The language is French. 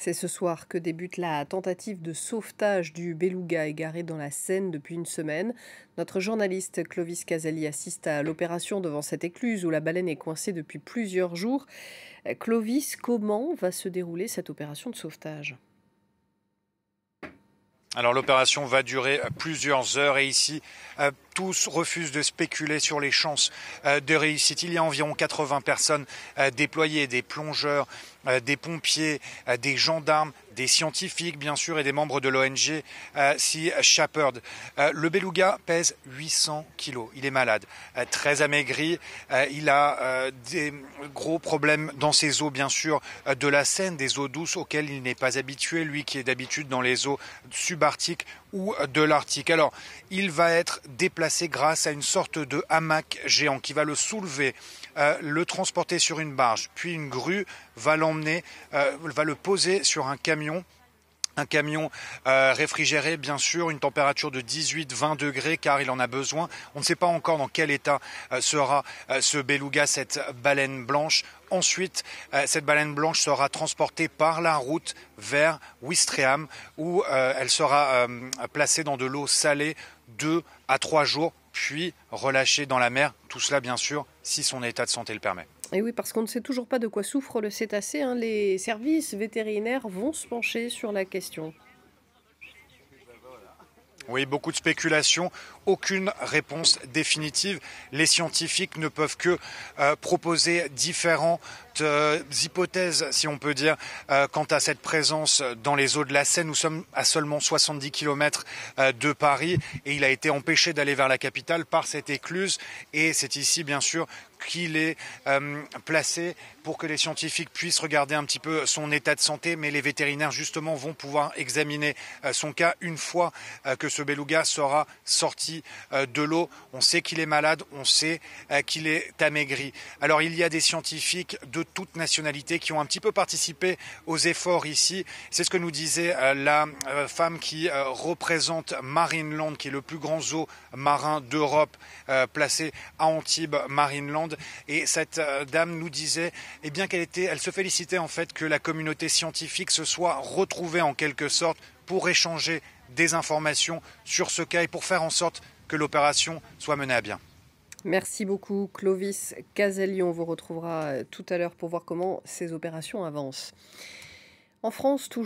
C'est ce soir que débute la tentative de sauvetage du beluga égaré dans la Seine depuis une semaine. Notre journaliste Clovis Caselli assiste à l'opération devant cette écluse où la baleine est coincée depuis plusieurs jours. Clovis, comment va se dérouler cette opération de sauvetage ? Alors l'opération va durer plusieurs heures et ici, tous refusent de spéculer sur les chances de réussite. Il y a environ 80 personnes déployées, des plongeurs, des pompiers, des gendarmes, des scientifiques bien sûr et des membres de l'ONG Sea Shepherd. Le beluga pèse 800 kilos, il est malade, très amaigri, il a des gros problèmes dans ses eaux bien sûr de la Seine, des eaux douces auxquelles il n'est pas habitué, lui qui est d'habitude dans les eaux subarctiques ou de l'Arctique. Alors, il va être déplacé grâce à une sorte de hamac géant qui va le soulever, le transporter sur une barge, puis une grue va l'emmener, va le poser sur un camion. Un camion réfrigéré, bien sûr, une température de 18-20 degrés car il en a besoin. On ne sait pas encore dans quel état sera ce beluga, cette baleine blanche. Ensuite, cette baleine blanche sera transportée par la route vers Ouistreham où elle sera placée dans de l'eau salée 2 à 3 jours, puis relâchée dans la mer. Tout cela, bien sûr, si son état de santé le permet. Et oui, parce qu'on ne sait toujours pas de quoi souffre le cétacé, hein. Les services vétérinaires vont se pencher sur la question. Oui, beaucoup de spéculations, aucune réponse définitive. Les scientifiques ne peuvent que proposer différentes hypothèses, si on peut dire, quant à cette présence dans les eaux de la Seine. Nous sommes à seulement 70 km de Paris et il a été empêché d'aller vers la capitale par cette écluse. Et c'est ici, bien sûr, qu'il est placé pour que les scientifiques puissent regarder un petit peu son état de santé. Mais les vétérinaires, justement, vont pouvoir examiner son cas une fois que ce beluga sera sorti de l'eau. On sait qu'il est malade, on sait qu'il est amaigri. Alors, il y a des scientifiques de toute nationalité qui ont un petit peu participé aux efforts ici. C'est ce que nous disait la femme qui représente Marineland, qui est le plus grand zoo marin d'Europe, placé à Antibes, Marineland. Et cette dame nous disait bien elle se félicitait en fait que la communauté scientifique se soit retrouvée en quelque sorte pour échanger des informations sur ce cas et pour faire en sorte que l'opération soit menée à bien. Merci beaucoup Clovis Caselli. On vous retrouvera tout à l'heure pour voir comment ces opérations avancent. En France, toujours